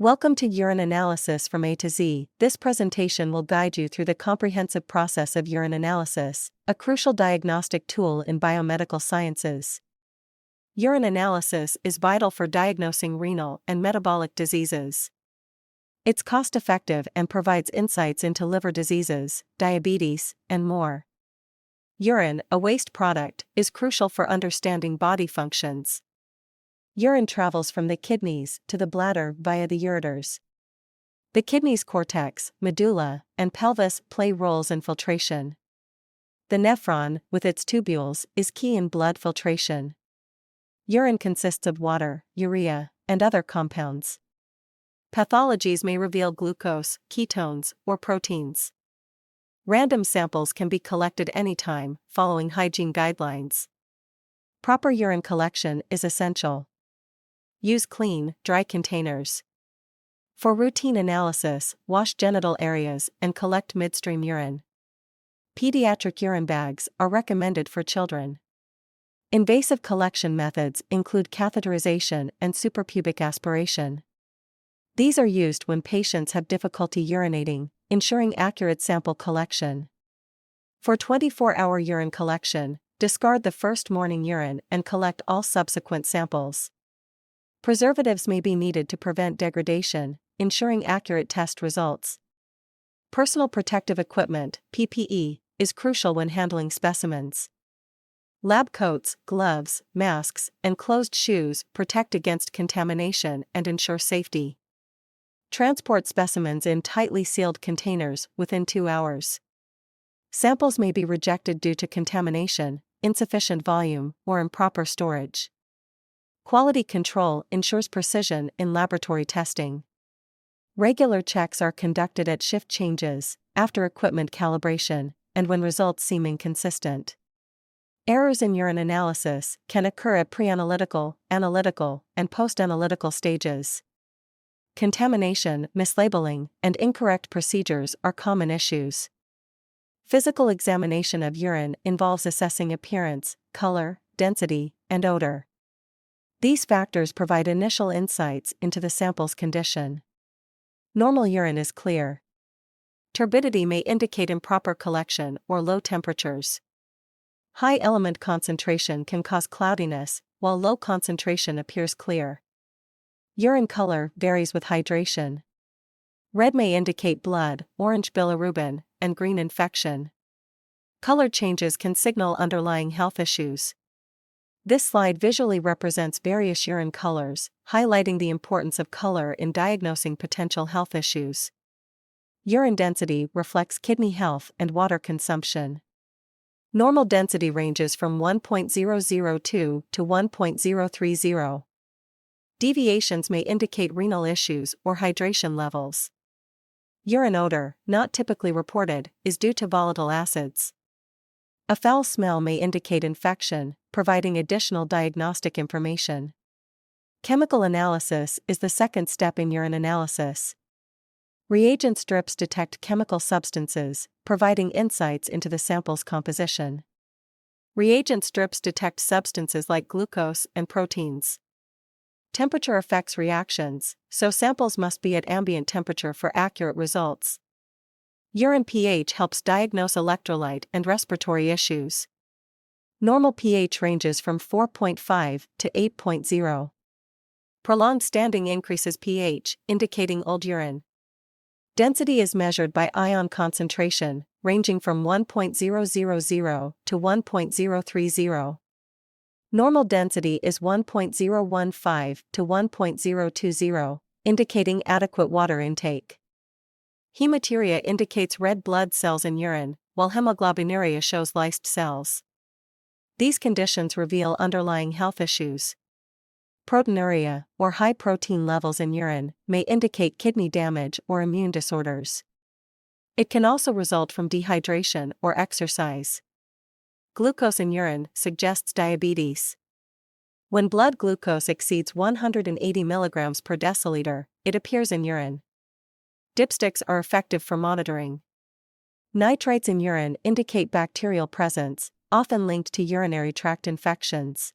Welcome to Urine Analysis from A to Z. This presentation will guide you through the comprehensive process of urine analysis, a crucial diagnostic tool in biomedical sciences. Urine analysis is vital for diagnosing renal and metabolic diseases. It's cost-effective and provides insights into liver diseases, diabetes, and more. Urine, a waste product, is crucial for understanding body functions. Urine travels from the kidneys to the bladder via the ureters. The kidneys' cortex, medulla, and pelvis play roles in filtration. The nephron, with its tubules, is key in blood filtration. Urine consists of water, urea, and other compounds. Pathologies may reveal glucose, ketones, or proteins. Random samples can be collected anytime, following hygiene guidelines. Proper urine collection is essential. Use clean, dry containers. For routine analysis, wash genital areas and collect midstream urine. Pediatric urine bags are recommended for children. Invasive collection methods include catheterization and suprapubic aspiration. These are used when patients have difficulty urinating, ensuring accurate sample collection. For 24-hour urine collection, discard the first morning urine and collect all subsequent samples. Preservatives may be needed to prevent degradation, ensuring accurate test results. Personal protective equipment, PPE, is crucial when handling specimens. Lab coats, gloves, masks, and closed shoes protect against contamination and ensure safety. Transport specimens in tightly sealed containers within 2 hours. Samples may be rejected due to contamination, insufficient volume, or improper storage. Quality control ensures precision in laboratory testing. Regular checks are conducted at shift changes, after equipment calibration, and when results seem inconsistent. Errors in urine analysis can occur at pre-analytical, analytical, and post-analytical stages. Contamination, mislabeling, and incorrect procedures are common issues. Physical examination of urine involves assessing appearance, color, density, and odor. These factors provide initial insights into the sample's condition. Normal urine is clear. Turbidity may indicate improper collection or low temperatures. High element concentration can cause cloudiness, while low concentration appears clear. Urine color varies with hydration. Red may indicate blood, orange bilirubin, and green infection. Color changes can signal underlying health issues. This slide visually represents various urine colors, highlighting the importance of color in diagnosing potential health issues. Urine density reflects kidney health and water consumption. Normal density ranges from 1.002 to 1.030. Deviations may indicate renal issues or hydration levels. Urine odor, not typically reported, is due to volatile acids. A foul smell may indicate infection, providing additional diagnostic information. Chemical analysis is the second step in urine analysis. Reagent strips detect chemical substances, providing insights into the sample's composition. Reagent strips detect substances like glucose and proteins. Temperature affects reactions, so samples must be at ambient temperature for accurate results. Urine pH helps diagnose electrolyte and respiratory issues. Normal pH ranges from 4.5 to 8.0. Prolonged standing increases pH, indicating old urine. Density is measured by ion concentration, ranging from 1.000 to 1.030. Normal density is 1.015 to 1.020, indicating adequate water intake. Hematuria indicates red blood cells in urine, while hemoglobinuria shows lysed cells. These conditions reveal underlying health issues. Proteinuria, or high protein levels in urine, may indicate kidney damage or immune disorders. It can also result from dehydration or exercise. Glucose in urine suggests diabetes. When blood glucose exceeds 180 mg per deciliter, it appears in urine. Dipsticks are effective for monitoring. Nitrites in urine indicate bacterial presence, often linked to urinary tract infections.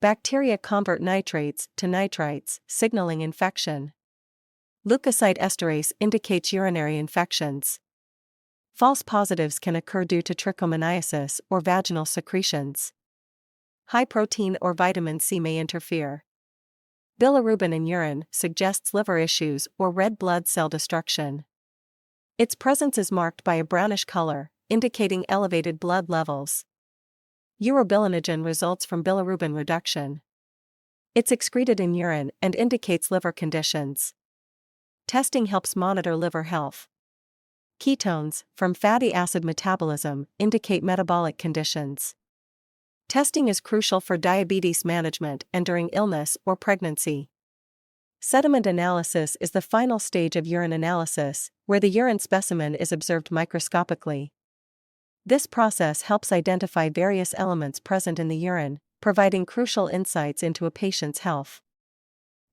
Bacteria convert nitrates to nitrites, signaling infection. Leukocyte esterase indicates urinary infections. False positives can occur due to trichomoniasis or vaginal secretions. High protein or vitamin C may interfere. Bilirubin in urine suggests liver issues or red blood cell destruction. Its presence is marked by a brownish color, indicating elevated blood levels. Urobilinogen results from bilirubin reduction. It's excreted in urine and indicates liver conditions. Testing helps monitor liver health. Ketones, from fatty acid metabolism, indicate metabolic conditions. Testing is crucial for diabetes management and during illness or pregnancy. Sediment analysis is the final stage of urine analysis, where the urine specimen is observed microscopically. This process helps identify various elements present in the urine, providing crucial insights into a patient's health.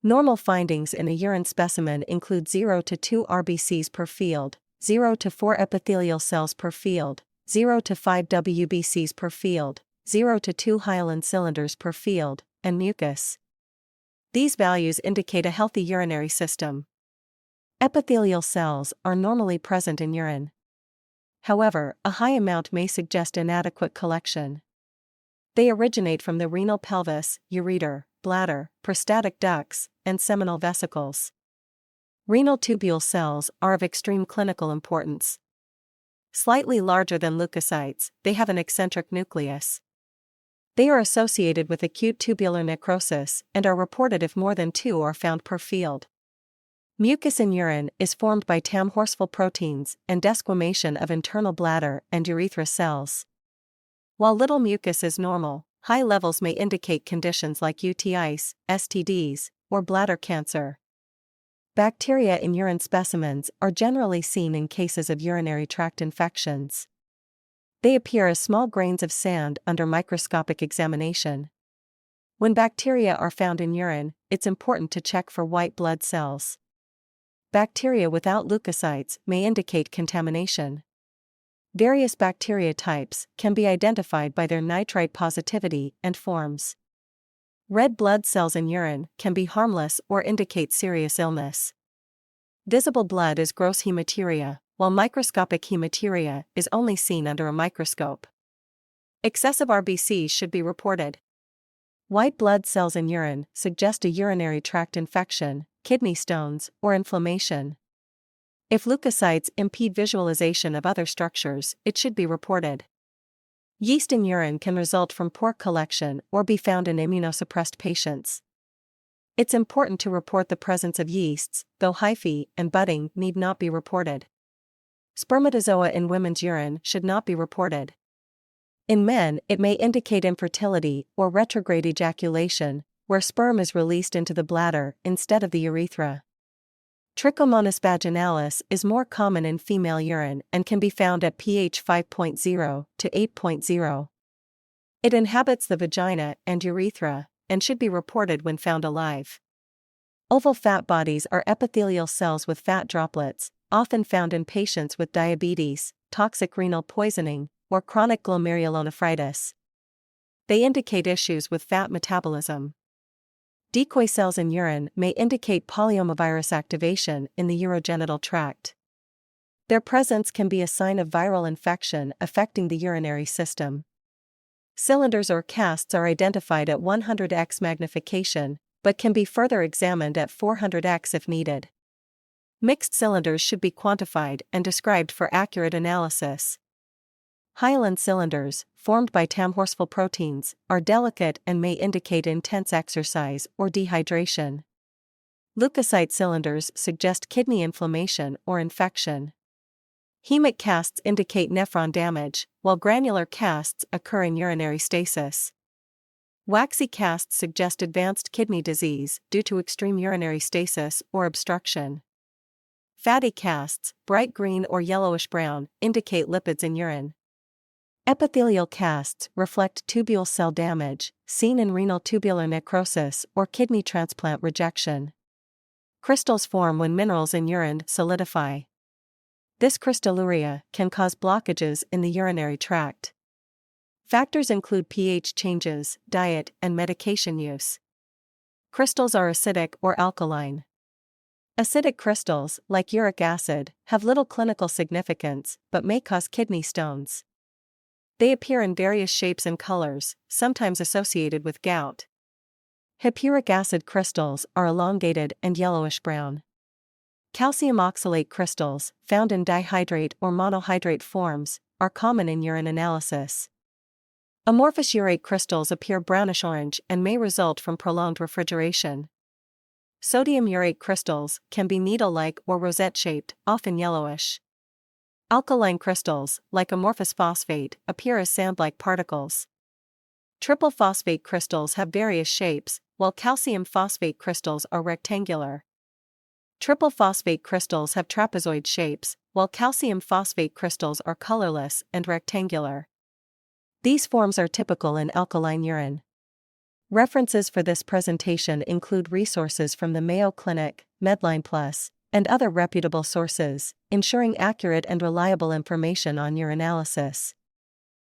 Normal findings in a urine specimen include 0 to 2 RBCs per field, 0 to 4 epithelial cells per field, 0 to 5 WBCs per field, 0 to 2 hyaline cylinders per field, and mucus. These values indicate a healthy urinary system. Epithelial cells are normally present in urine. However, a high amount may suggest inadequate collection. They originate from the renal pelvis, ureter, bladder, prostatic ducts, and seminal vesicles. Renal tubule cells are of extreme clinical importance. Slightly larger than leukocytes, they have an eccentric nucleus. They are associated with acute tubular necrosis and are reported if more than 2 are found per field. Mucus in urine is formed by TAM-horseful proteins and desquamation of internal bladder and urethra cells. While little mucus is normal, high levels may indicate conditions like UTIs, STDs, or bladder cancer. Bacteria in urine specimens are generally seen in cases of urinary tract infections. They appear as small grains of sand under microscopic examination. When bacteria are found in urine, it's important to check for white blood cells. Bacteria without leukocytes may indicate contamination. Various bacteria types can be identified by their nitrite positivity and forms. Red blood cells in urine can be harmless or indicate serious illness. Visible blood is gross hematuria, while microscopic hematuria is only seen under a microscope. Excessive RBCs should be reported. White blood cells in urine suggest a urinary tract infection, kidney stones, or inflammation. If leukocytes impede visualization of other structures, it should be reported. Yeast in urine can result from poor collection or be found in immunosuppressed patients. It's important to report the presence of yeasts, though hyphae and budding need not be reported. Spermatozoa in women's urine should not be reported. In men, it may indicate infertility or retrograde ejaculation, where sperm is released into the bladder instead of the urethra. Trichomonas vaginalis is more common in female urine and can be found at pH 5.0 to 8.0. It inhabits the vagina and urethra, and should be reported when found alive. Oval fat bodies are epithelial cells with fat droplets, often found in patients with diabetes, toxic renal poisoning, or chronic glomerulonephritis. They indicate issues with fat metabolism. Decoy cells in urine may indicate polyomavirus activation in the urogenital tract. Their presence can be a sign of viral infection affecting the urinary system. Cylinders or casts are identified at 100x magnification, but can be further examined at 400x if needed. Mixed cylinders should be quantified and described for accurate analysis. Hyaline cylinders, formed by TAM-horseful proteins, are delicate and may indicate intense exercise or dehydration. Leukocyte cylinders suggest kidney inflammation or infection. Hemic casts indicate nephron damage, while granular casts occur in urinary stasis. Waxy casts suggest advanced kidney disease due to extreme urinary stasis or obstruction. Fatty casts, bright green or yellowish brown, indicate lipids in urine. Epithelial casts reflect tubule cell damage, seen in renal tubular necrosis or kidney transplant rejection. Crystals form when minerals in urine solidify. This crystalluria can cause blockages in the urinary tract. Factors include pH changes, diet, and medication use. Crystals are acidic or alkaline. Acidic crystals, like uric acid, have little clinical significance but may cause kidney stones. They appear in various shapes and colors, sometimes associated with gout. Hippuric acid crystals are elongated and yellowish-brown. Calcium oxalate crystals, found in dihydrate or monohydrate forms, are common in urine analysis. Amorphous urate crystals appear brownish-orange and may result from prolonged refrigeration. Sodium urate crystals can be needle-like or rosette-shaped, often yellowish. Alkaline crystals, like amorphous phosphate, appear as sand-like particles. Triple phosphate crystals have various shapes, while calcium phosphate crystals are rectangular. Triple phosphate crystals have trapezoid shapes, while calcium phosphate crystals are colorless and rectangular. These forms are typical in alkaline urine. References for this presentation include resources from the Mayo Clinic, Medline Plus, and other reputable sources, ensuring accurate and reliable information on urinalysis.